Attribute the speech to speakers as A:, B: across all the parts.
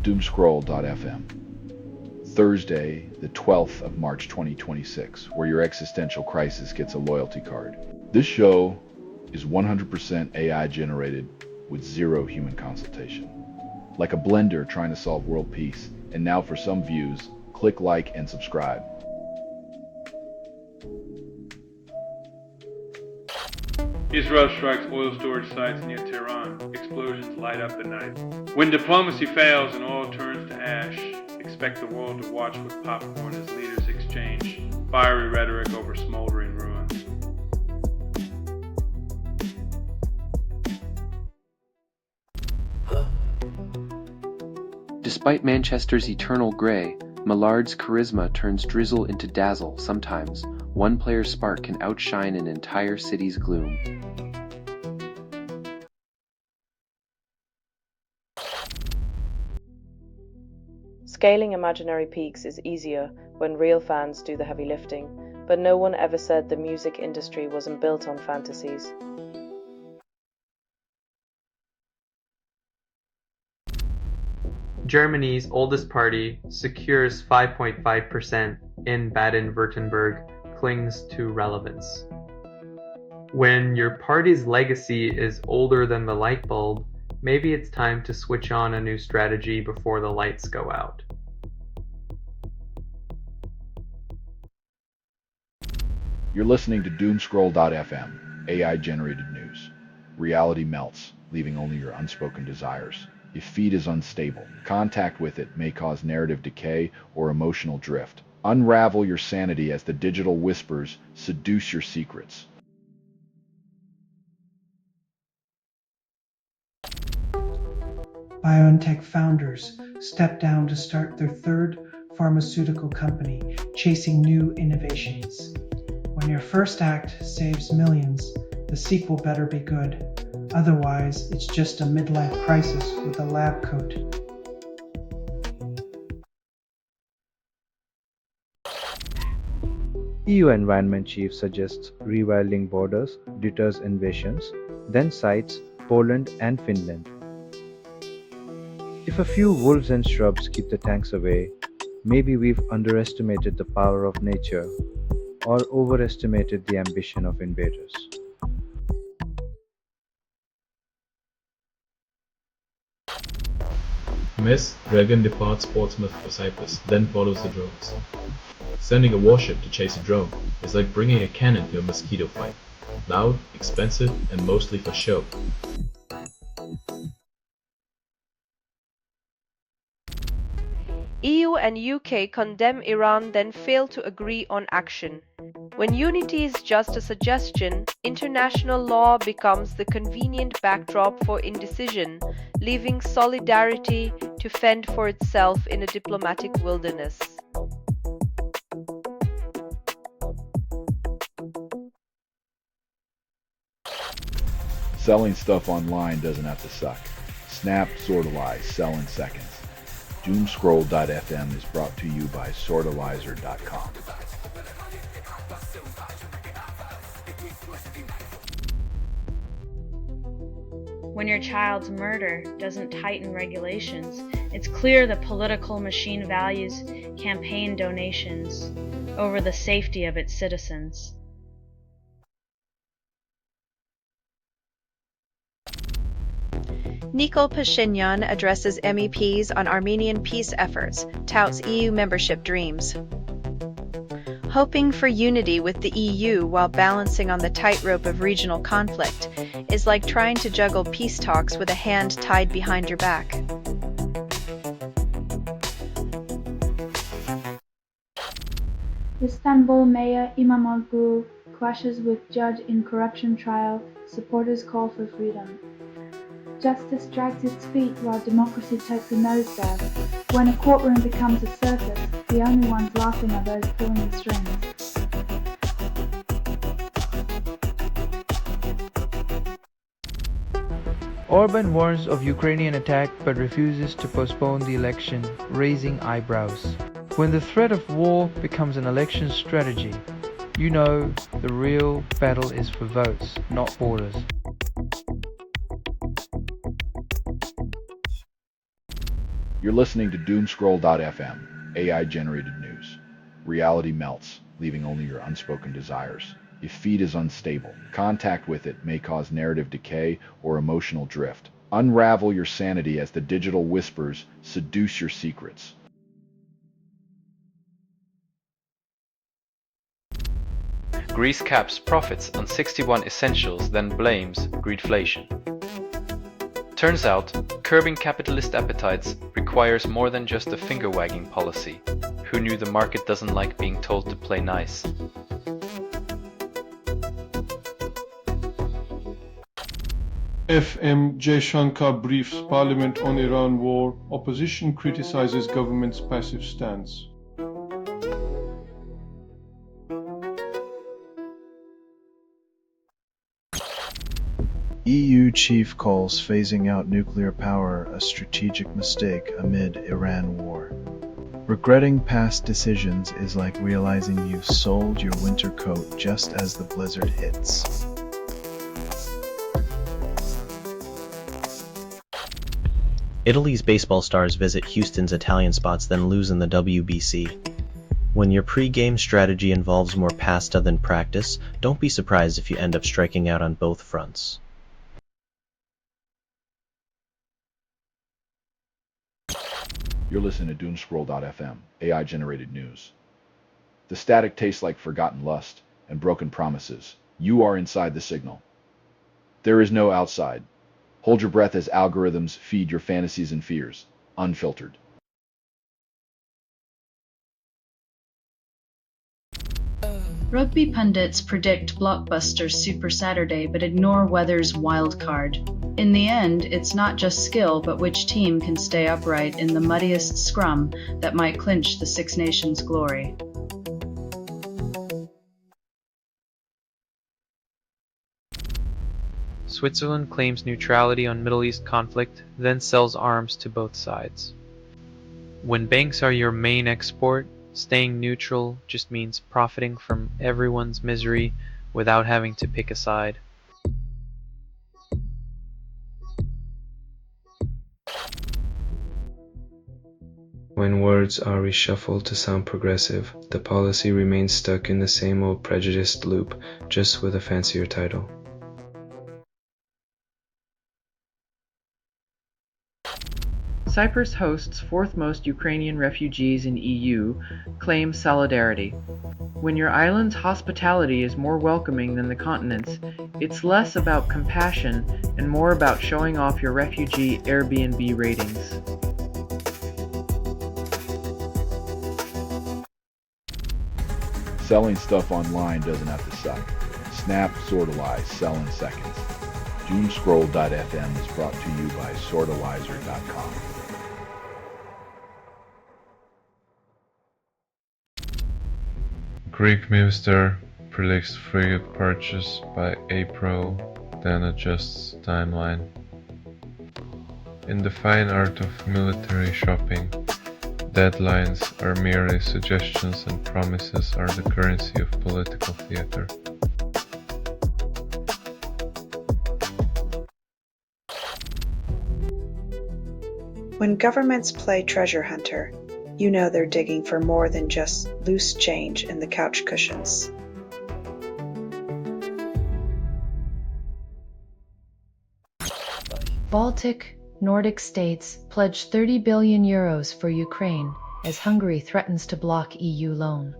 A: Doomscroll.fm. Thursday, the 12th of March 2026, where your existential crisis gets a loyalty card. This show is 100% AI generated with zero human consultation. Like a blender trying to solve world peace. And now for some views, click like and subscribe.
B: Israel strikes oil storage sites near Tehran. Explosions light up the night. When diplomacy fails and oil turns to ash, expect the world to watch with popcorn as leaders exchange fiery rhetoric over smoldering ruins.
C: Despite Manchester's eternal grey, Millard's charisma turns drizzle into dazzle. Sometimes, one player's spark can outshine an entire city's gloom.
D: Scaling imaginary peaks is easier when real fans do the heavy lifting, but no one ever said the music industry wasn't built on fantasies.
E: Germany's oldest party secures 5.5% in Baden-Württemberg clings to relevance. When your party's legacy is older than the light bulb, maybe it's time to switch on a new strategy before the lights go out.
A: You're listening to Doomscroll.fm, AI-generated news. Reality melts, leaving only your unspoken desires. If feed is unstable, contact with it may cause narrative decay or emotional drift. Unravel your sanity as the digital whispers seduce your secrets.
F: BioNTech founders step down to start their third pharmaceutical company, chasing new innovations. When your first act saves millions, the sequel better be good. Otherwise, it's just a midlife crisis with a lab coat.
G: EU Environment Chief suggests rewilding borders deters invasions, then cites Poland and Finland. If a few wolves and shrubs keep the tanks away, maybe we've underestimated the power of nature or overestimated the ambition of invaders.
H: Mess Dragon departs Portsmouth for Cyprus, then follows the drones. Sending a warship to chase a drone is like bringing a cannon to a mosquito fight. Loud, expensive, and mostly for show.
I: EU and UK condemn Iran, then fail to agree on action. When unity is just a suggestion, international law becomes the convenient backdrop for indecision, leaving solidarity to fend for itself in a diplomatic wilderness.
A: Selling stuff online doesn't have to suck. Snap, sortalize, sell in seconds. Doomscroll.fm is brought to you by sortalizer.com.
J: When your child's murder doesn't tighten regulations, it's clear the political machine values campaign donations over the safety of its citizens.
K: Nikol Pashinyan addresses MEPs on Armenian peace efforts, touts EU membership dreams. Hoping for unity with the EU while balancing on the tightrope of regional conflict is like trying to juggle peace talks with a hand tied behind your back.
L: Istanbul Mayor Imamoglu clashes with judge in corruption trial, supporters call for freedom. Justice drags its feet while democracy takes a nosedive. When a courtroom becomes a circus, the only ones laughing are those pulling the strings.
M: Orban warns of Ukrainian attack but refuses to postpone the election, raising eyebrows. When the threat of war becomes an election strategy, you know the real battle is for votes, not borders.
A: You're listening to Doomscroll.fm, AI-generated news. Reality melts, leaving only your unspoken desires. If feed is unstable, contact with it may cause narrative decay or emotional drift. Unravel your sanity as the digital whispers seduce your secrets.
N: Greece caps profits on 61 essentials, then blames greedflation. Turns out, curbing capitalist appetites requires more than just a finger-wagging policy. Who knew the market doesn't like being told to play nice?
O: FM Jaishankar briefs Parliament on Iran war. Opposition criticizes government's passive stance.
G: EU chief calls phasing out nuclear power a strategic mistake amid Iran war. Regretting past decisions is like realizing you've sold your winter coat just as the blizzard hits.
P: Italy's baseball stars visit Houston's Italian spots then lose in the WBC. When your pre-game strategy involves more pasta than practice, don't be surprised if you end up striking out on both fronts.
A: You're listening to Doomscroll.fm, AI-generated news. The static tastes like forgotten lust and broken promises. You are inside the signal. There is no outside. Hold your breath as algorithms feed your fantasies and fears, unfiltered.
Q: Rugby pundits predict Blockbuster's Super Saturday but ignore weather's wild card. In the end, it's not just skill but which team can stay upright in the muddiest scrum that might clinch the Six Nations glory.
E: Switzerland claims neutrality on Middle East conflict, then sells arms to both sides. When banks are your main export, staying neutral just means profiting from everyone's misery without having to pick a side.
C: When words are reshuffled to sound progressive, the policy remains stuck in the same old prejudiced loop, just with a fancier title.
R: Cyprus hosts fourth most Ukrainian refugees in EU, claims solidarity. When your island's hospitality is more welcoming than the continent's, it's less about compassion and more about showing off your refugee Airbnb ratings.
A: Selling stuff online doesn't have to suck. Snap, sortalize, sell in seconds. Doomscroll.fm is brought to you by sortalizer.com.
S: Greek minister predicts frigate purchase by April, then adjusts timeline. In the fine art of military shopping, deadlines are merely suggestions and promises are the currency of political theater.
K: When governments play treasure hunter, you know they're digging for more than just loose change in the couch cushions.
T: Baltic, Nordic states pledge €30 billion for Ukraine as Hungary threatens to block EU loan.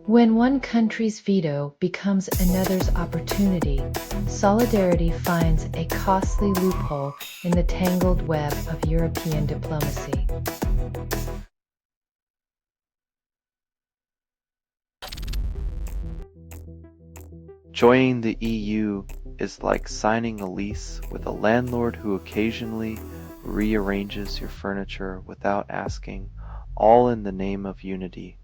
T: When one country's veto becomes another's opportunity, solidarity finds a costly loophole in the tangled web of European diplomacy.
C: Joining the EU is like signing a lease with a landlord who occasionally rearranges your furniture without asking, all in the name of unity.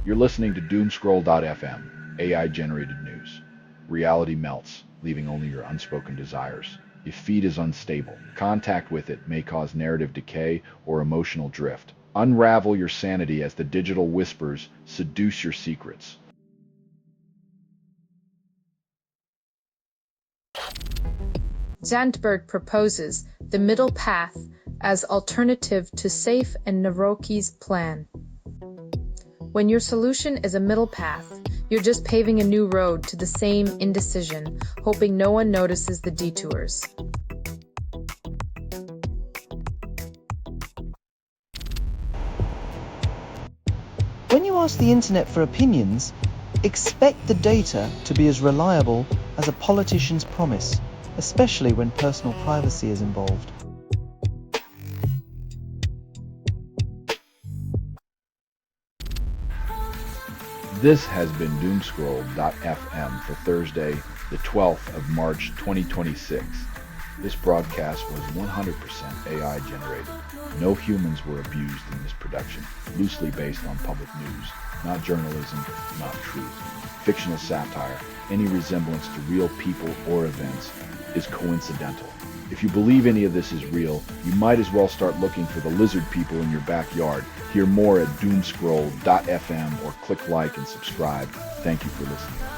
A: You're listening to Doomscroll.fm, AI-generated news. Reality melts, leaving only your unspoken desires. If feed is unstable, contact with it may cause narrative decay or emotional drift. Unravel your sanity as the digital whispers seduce your secrets.
U: Zandberg proposes the middle path as alternative to Safe and Naroki's plan. When your solution is a middle path, you're just paving a new road to the same indecision, hoping no one notices the detours.
V: When you ask the internet for opinions, expect the data to be as reliable as a politician's promise, especially when personal privacy is involved.
A: This has been Doomscroll.fm for Thursday, the 12th of March 2026. This broadcast was 100% AI generated. No humans were abused in this production, loosely based on public news, not journalism, not truth. Fictional satire, any resemblance to real people or events, is coincidental. If you believe any of this is real, you might as well start looking for the lizard people in your backyard. Hear more at Doomscroll.fm or click like and subscribe. Thank you for listening.